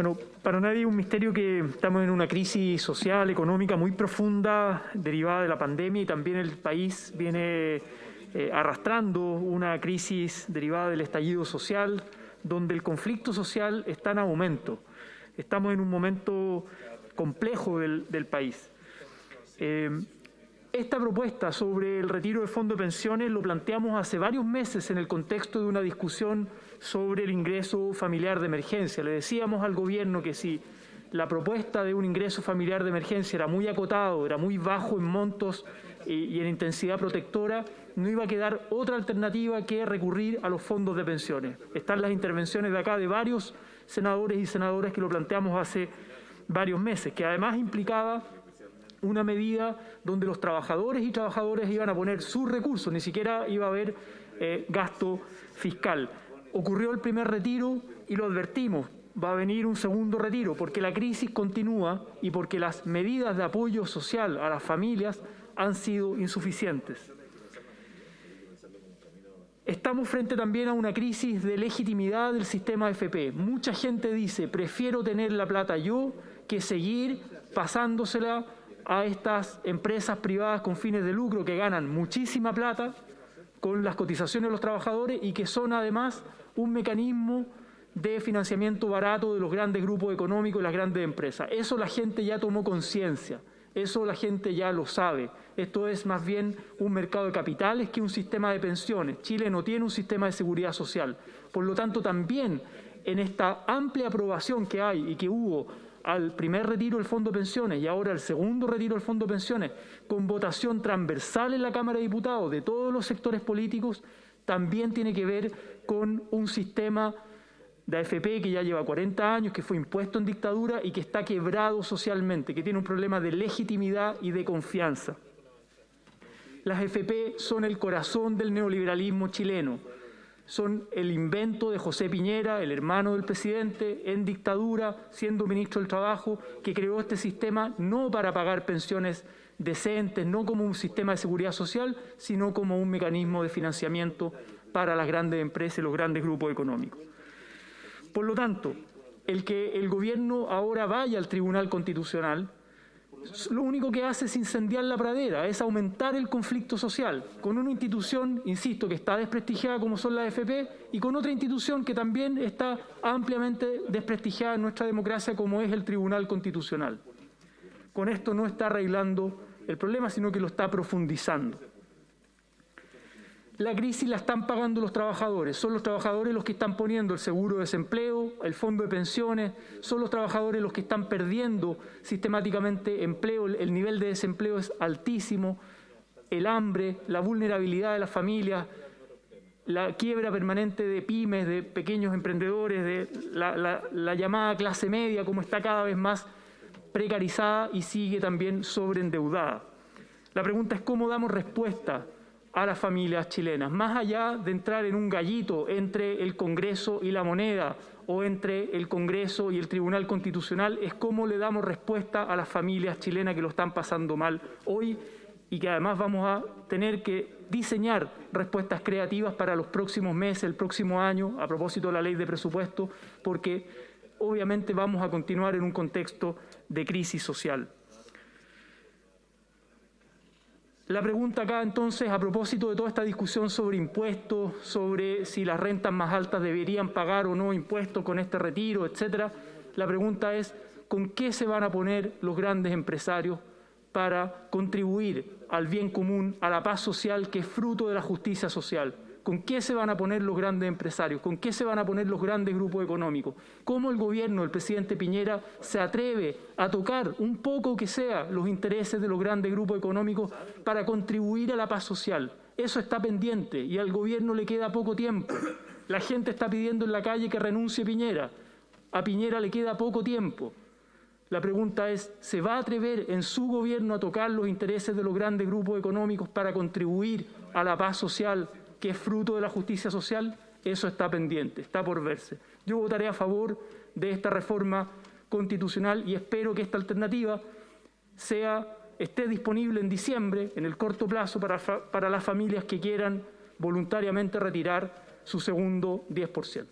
Bueno, para nadie es un misterio que estamos en una crisis social, económica muy profunda derivada de la pandemia, y también el país viene arrastrando una crisis derivada del estallido social, donde el conflicto social está en aumento. Estamos en un momento complejo del país. Esta propuesta sobre el retiro del fondo de pensiones lo planteamos hace varios meses en el contexto de una discusión sobre el ingreso familiar de emergencia. Le decíamos al gobierno que si la propuesta de un ingreso familiar de emergencia era muy acotado, era muy bajo en montos y en intensidad protectora, no iba a quedar otra alternativa que recurrir a los fondos de pensiones. Están las intervenciones de acá de varios senadores y senadoras que lo planteamos hace varios meses, que además implicaba una medida donde los trabajadores y trabajadoras iban a poner sus recursos, ni siquiera iba a haber gasto fiscal. Ocurrió el primer retiro y lo advertimos, va a venir un segundo retiro porque la crisis continúa y porque las medidas de apoyo social a las familias han sido insuficientes. Estamos frente también a una crisis de legitimidad del sistema AFP. Mucha gente dice, prefiero tener la plata yo que seguir pasándosela a estas empresas privadas con fines de lucro que ganan muchísima plata con las cotizaciones de los trabajadores y que son además un mecanismo de financiamiento barato de los grandes grupos económicos y las grandes empresas. Eso la gente ya tomó conciencia, eso la gente ya lo sabe. Esto es más bien un mercado de capitales que un sistema de pensiones. Chile no tiene un sistema de seguridad social. Por lo tanto, también en esta amplia aprobación que hay y que hubo al primer retiro del Fondo de Pensiones y ahora al segundo retiro del Fondo de Pensiones, con votación transversal en la Cámara de Diputados de todos los sectores políticos, también tiene que ver con un sistema de AFP que ya lleva 40 años, que fue impuesto en dictadura y que está quebrado socialmente, que tiene un problema de legitimidad y de confianza. Las AFP son el corazón del neoliberalismo chileno. Son el invento de José Piñera, el hermano del presidente, en dictadura, siendo ministro del Trabajo, que creó este sistema no para pagar pensiones decentes, no como un sistema de seguridad social, sino como un mecanismo de financiamiento para las grandes empresas y los grandes grupos económicos. Por lo tanto, el que el gobierno ahora vaya al Tribunal Constitucional, lo único que hace es incendiar la pradera, es aumentar el conflicto social con una institución, insisto, que está desprestigiada como son las AFP y con otra institución que también está ampliamente desprestigiada en nuestra democracia como es el Tribunal Constitucional. Con esto no está arreglando el problema, sino que lo está profundizando. La crisis la están pagando los trabajadores, son los trabajadores los que están poniendo el seguro de desempleo, el fondo de pensiones, son los trabajadores los que están perdiendo sistemáticamente empleo, el nivel de desempleo es altísimo, el hambre, la vulnerabilidad de las familias, la quiebra permanente de pymes, de pequeños emprendedores, de la llamada clase media, como está cada vez más precarizada y sigue también sobreendeudada. La pregunta es cómo damos respuesta a las familias chilenas, más allá de entrar en un gallito entre el Congreso y la moneda o entre el Congreso y el Tribunal Constitucional, es cómo le damos respuesta a las familias chilenas que lo están pasando mal hoy y que además vamos a tener que diseñar respuestas creativas para los próximos meses, el próximo año, a propósito de la ley de presupuesto, porque obviamente vamos a continuar en un contexto de crisis social. La pregunta acá entonces, a propósito de toda esta discusión sobre impuestos, sobre si las rentas más altas deberían pagar o no impuestos con este retiro, etcétera, la pregunta es ¿con qué se van a poner los grandes empresarios para contribuir al bien común, a la paz social que es fruto de la justicia social? ¿Con qué se van a poner los grandes empresarios? ¿Con qué se van a poner los grandes grupos económicos? ¿Cómo el gobierno del presidente Piñera se atreve a tocar un poco que sea los intereses de los grandes grupos económicos para contribuir a la paz social? Eso está pendiente y al gobierno le queda poco tiempo. La gente está pidiendo en la calle que renuncie Piñera. A Piñera le queda poco tiempo. La pregunta es, ¿se va a atrever en su gobierno a tocar los intereses de los grandes grupos económicos para contribuir a la paz social que es fruto de la justicia social? Eso está pendiente, está por verse. Yo votaré a favor de esta reforma constitucional y espero que esta alternativa esté disponible en diciembre, en el corto plazo, para las familias que quieran voluntariamente retirar su segundo 10%.